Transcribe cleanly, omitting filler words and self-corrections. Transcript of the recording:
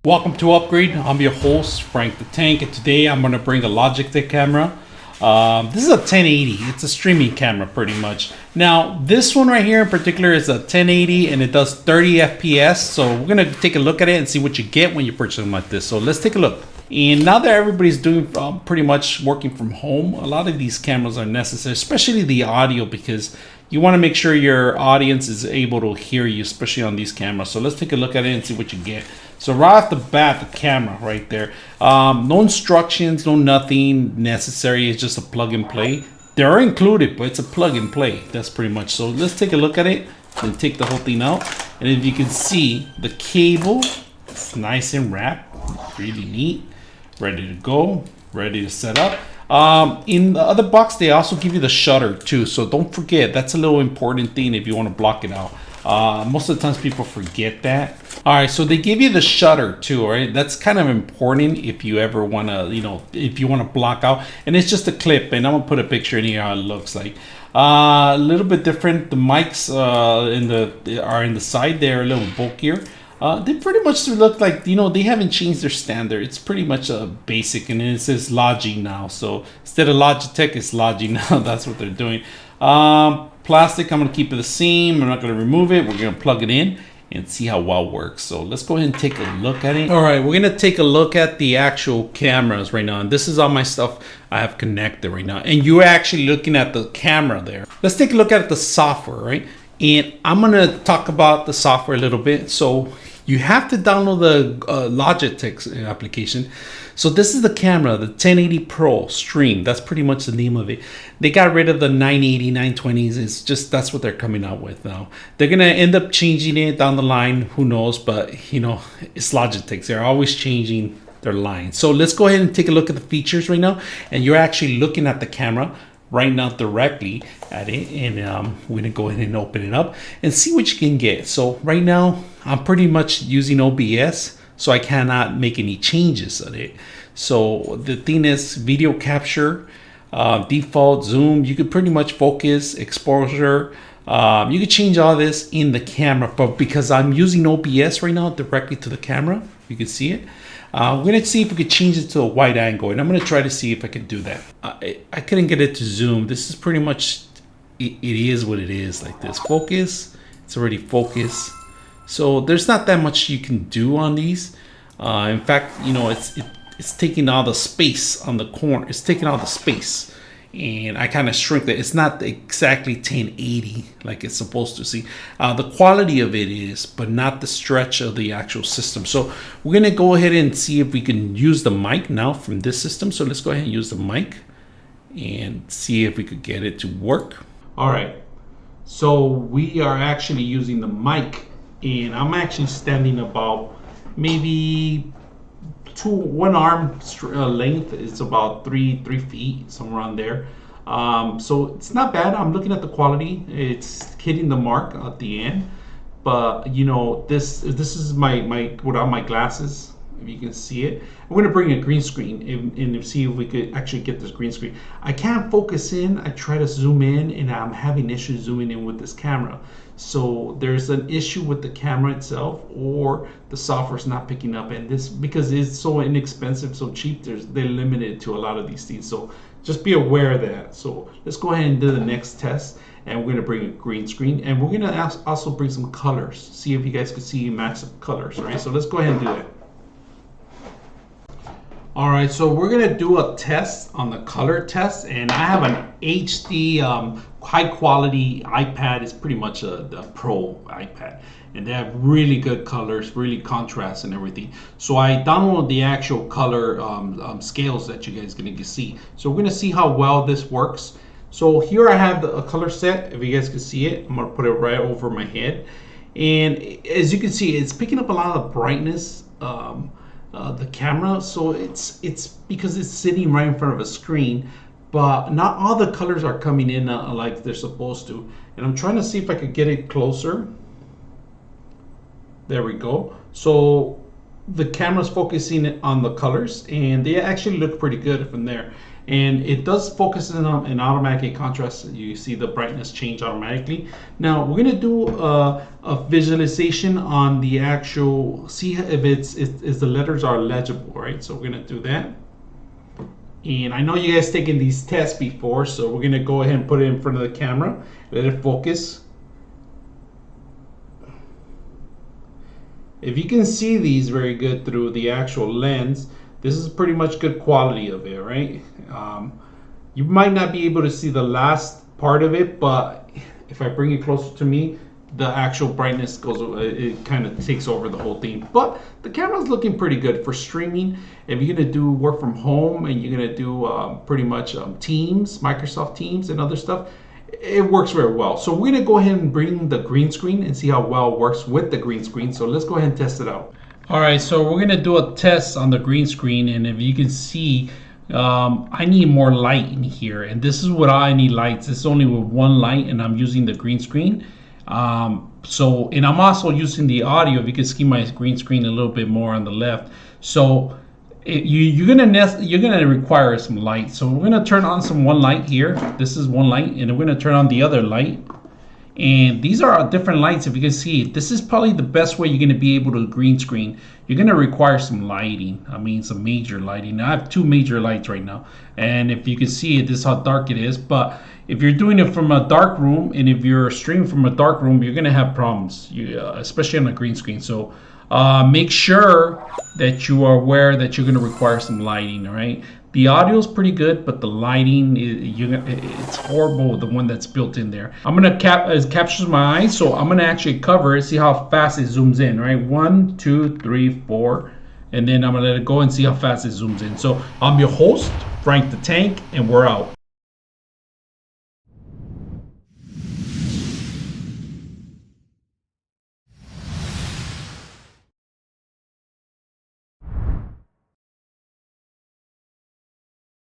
Welcome to Upgrade. I'm your host, Frank the Tank, and today I'm going to bring a Logitech camera. This is a 1080. It's a streaming camera pretty much. Now, this one right here in particular is a 1080 and it does 30 FPS. So we're going to take a look at it and see what you get when you purchase them like this. So let's take a look. And now that everybody's doing pretty much working from home, a lot of these cameras are necessary, especially the audio, because you want to make sure your audience is able to hear you, especially on these cameras. So let's take a look at it and see what you get. So right off the bat, the camera right there. No instructions, no nothing necessary. It's just a plug and play. They are included, but it's a plug and play. That's pretty much. So let's take a look at it and take the whole thing out. And if you can see, the cable is nice and wrapped, really neat, ready to go, ready to set up. In the other box, they also give you the shutter too. So don't forget, that's a little important thing if you want to block it out. Most of the times people forget that. All right, so they give you the shutter too, right? That's kind of important if you ever want to, if you want to block out. And it's just a clip, and I'm gonna put a picture in here how it looks like. A little bit different. The mics are in the side. They're a little bulkier. They pretty much look like, they haven't changed their standard. It's pretty much a basic, and it says Logi now. So instead of Logitech, it's Logi now. That's what they're doing. Plastic, I'm gonna keep it the same. I'm not gonna remove it. We're gonna plug it in and see how well it works. So let's go ahead and take a look at it. All right, we're gonna take a look at the actual cameras right now. And this is all my stuff I have connected right now. And you're actually looking at the camera there. Let's take a look at the software, right? And I'm gonna talk about the software a little bit. So you have to download the Logitech application. So this is the camera, the 1080 Pro Stream. That's pretty much the name of it. They got rid of the 980, 920s. It's just, that's what they're coming out with now. They're going to end up changing it down the line. Who knows? But, it's Logitech. They're always changing their line. So let's go ahead and take a look at the features right now. And you're actually looking at the camera right now directly at it, and we're gonna go ahead and open it up and see what you can get. So right now I'm pretty much using OBS, so I cannot make any changes on it. So the thing is, video capture, default, zoom, you could pretty much focus, exposure, you could change all this in the camera, but because I'm using OBS right now directly to the camera, you can see it. We're gonna see if we could change it to a wide angle, and I'm gonna try to see if I can do that. I couldn't get it to zoom. This is pretty much, it is what it is, like this. Focus, it's already focused. So there's not that much you can do on these. In fact, it's taking all the space on the corner. It's taking all the space. And I kind of shrink it. It's not exactly 1080 like it's supposed to. See, the quality of it is, but not the stretch of the actual system. So we're gonna go ahead and see if we can use the mic now from this system. So let's go ahead and use the mic and see if we could get it to work. All right, so we are actually using the mic, and I'm actually standing about maybe one arm length. It's about three feet, somewhere around there. So it's not bad. I'm looking at the quality. It's hitting the mark at the end. But this is my without my glasses, if you can see it. I'm going to bring a green screen and see if we could actually get this green screen. I can't focus in. I try to zoom in, and I'm having issues zooming in with this camera. So there's an issue with the camera itself, or the software's not picking up. And this, because it's so inexpensive, so cheap, they're limited to a lot of these things. So just be aware of that. So let's go ahead and do the next test. And we're going to bring a green screen, and we're going to also bring some colors. See if you guys can see massive colors, right? So let's go ahead and do it. All right, so we're gonna do a test on the color test, and I have an HD high quality iPad. It's pretty much the Pro iPad, and they have really good colors, really contrast and everything. So I downloaded the actual color scales that you guys are gonna see. So we're gonna see how well this works. So here I have a color set. If you guys can see it, I'm gonna put it right over my head, and as you can see, it's picking up a lot of brightness. The camera, so it's because it's sitting right in front of a screen, but not all the colors are coming in like they're supposed to. And I'm trying to see if I could get it closer. There we go. So the camera's focusing on the colors, and they actually look pretty good from there. and it does focus in on an automatic contrast. You see the brightness change automatically. Now we're gonna do a visualization on the actual, see if if the letters are legible, right? So we're gonna do that. And I know you guys taken these tests before, so we're gonna go ahead and put it in front of the camera, let it focus. If you can see these very good through the actual lens, this is pretty much good quality of it, right? You might not be able to see the last part of it, but if I bring it closer to me, the actual brightness goes, it kind of takes over the whole thing. But the camera's looking pretty good for streaming. If you're gonna do work from home and you're gonna do pretty much Teams, Microsoft Teams and other stuff, it works very well. So we're gonna go ahead and bring the green screen and see how well it works with the green screen. So let's go ahead and test it out. All right, so we're gonna do a test on the green screen, and if you can see, I need more light in here, and this is what I need lights. It's only with one light, and I'm using the green screen. And I'm also using the audio. If you can see my green screen a little bit more on the left. So you're gonna require some light. So we're gonna turn on one light here. This is one light, and we're gonna turn on the other light. And these are different lights. If you can see, this is probably the best way you're gonna be able to green screen. You're gonna require some lighting. I mean, some major lighting. I have two major lights right now, and if you can see it, this is how dark it is. But if you're doing it from a dark room, and if you're streaming from a dark room, you're gonna have problems, especially on a green screen. So make sure that you are aware that you're gonna require some lighting. All right. The audio is pretty good, but the lighting, it's horrible, the one that's built in there. I'm gonna it captures my eyes, so I'm gonna actually cover it, see how fast it zooms in, right? 1, 2, 3, 4, and then I'm gonna let it go and see how fast it zooms in. So I'm your host, Frank the Tank, and we're out.